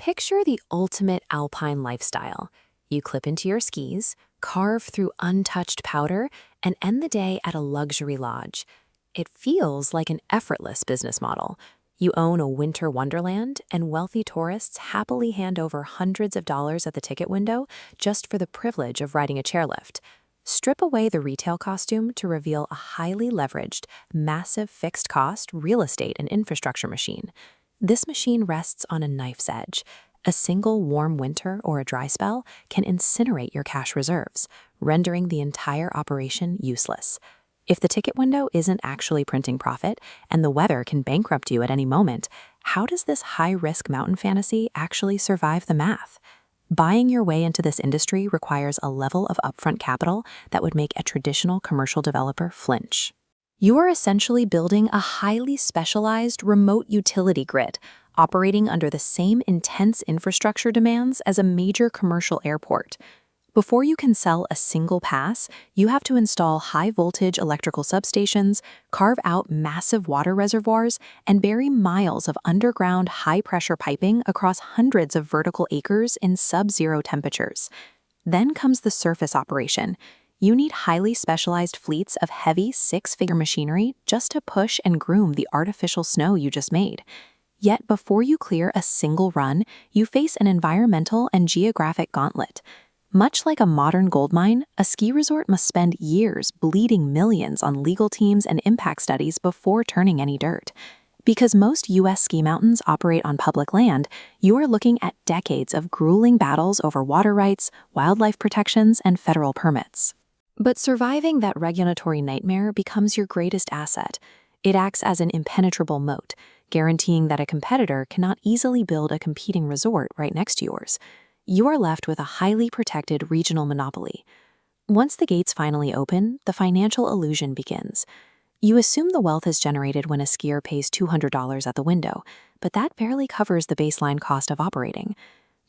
Picture the ultimate Alpine lifestyle. You clip into your skis, carve through untouched powder, and end the day at a luxury lodge. It feels like an effortless business model. You own a winter wonderland, and wealthy tourists happily hand over hundreds of dollars at the ticket window just for the privilege of riding a chairlift. Strip away the retail costume to reveal a highly leveraged, massive fixed cost real estate and infrastructure machine. This machine rests on a knife's edge. A single warm winter or a dry spell can incinerate your cash reserves, rendering the entire operation useless. If the ticket window isn't actually printing profit and the weather can bankrupt you at any moment, how does this high-risk mountain fantasy actually survive the math? Buying your way into this industry requires a level of upfront capital that would make a traditional commercial developer flinch. You are essentially building a highly specialized remote utility grid, operating under the same intense infrastructure demands as a major commercial airport. Before you can sell a single pass, you have to install high-voltage electrical substations, carve out massive water reservoirs, and bury miles of underground high-pressure piping across hundreds of vertical acres in sub-zero temperatures. Then comes the surface operation. You need highly specialized fleets of heavy six-figure machinery just to push and groom the artificial snow you just made. Yet before you clear a single run, you face an environmental and geographic gauntlet. Much like a modern gold mine, a ski resort must spend years bleeding millions on legal teams and impact studies before turning any dirt. Because most U.S. ski mountains operate on public land, you are looking at decades of grueling battles over water rights, wildlife protections, and federal permits. But surviving that regulatory nightmare becomes your greatest asset. It acts as an impenetrable moat, guaranteeing that a competitor cannot easily build a competing resort right next to yours. You are left with a highly protected regional monopoly. Once the gates finally open, the financial illusion begins. You assume the wealth is generated when a skier pays $200 at the window, but that barely covers the baseline cost of operating.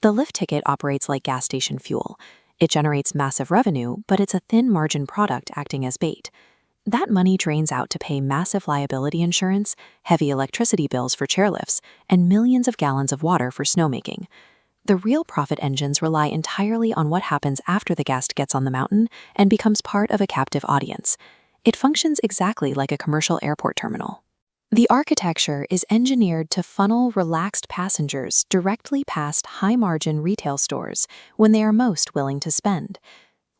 The lift ticket operates like gas station fuel. It generates massive revenue, but it's a thin margin product acting as bait. That money drains out to pay massive liability insurance, heavy electricity bills for chairlifts, and millions of gallons of water for snowmaking. The real profit engines rely entirely on what happens after the guest gets on the mountain and becomes part of a captive audience. It functions exactly like a commercial airport terminal. The architecture is engineered to funnel relaxed passengers directly past high-margin retail stores when they are most willing to spend.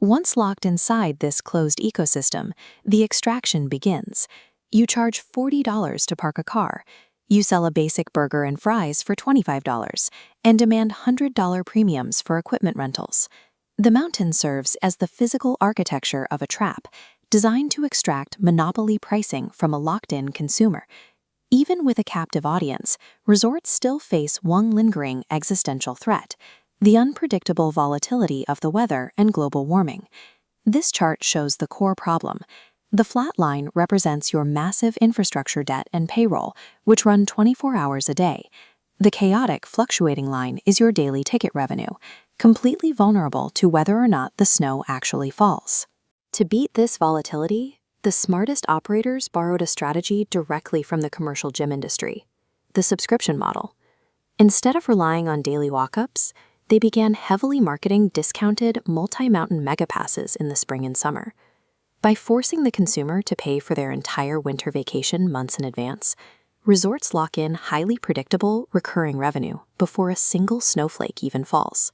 Once locked inside this closed ecosystem, the extraction begins. You charge $40 to park a car. You sell a basic burger and fries for $25 and demand $100 premiums for equipment rentals. The mountain serves as the physical architecture of a trap, designed to extract monopoly pricing from a locked-in consumer. Even with a captive audience, resorts still face one lingering existential threat: the unpredictable volatility of the weather and global warming. This chart shows the core problem. The flat line represents your massive infrastructure debt and payroll, which run 24 hours a day. The chaotic, fluctuating line is your daily ticket revenue, completely vulnerable to whether or not the snow actually falls. To beat this volatility, the smartest operators borrowed a strategy directly from the commercial gym industry: the subscription model. Instead of relying on daily walk-ups, they began heavily marketing discounted multi-mountain megapasses in the spring and summer. By forcing the consumer to pay for their entire winter vacation months in advance, resorts lock in highly predictable, recurring revenue before a single snowflake even falls.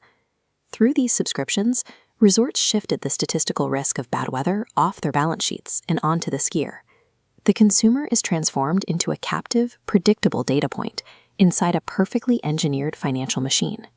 Through these subscriptions, resorts shifted the statistical risk of bad weather off their balance sheets and onto the skier. The consumer is transformed into a captive, predictable data point inside a perfectly engineered financial machine.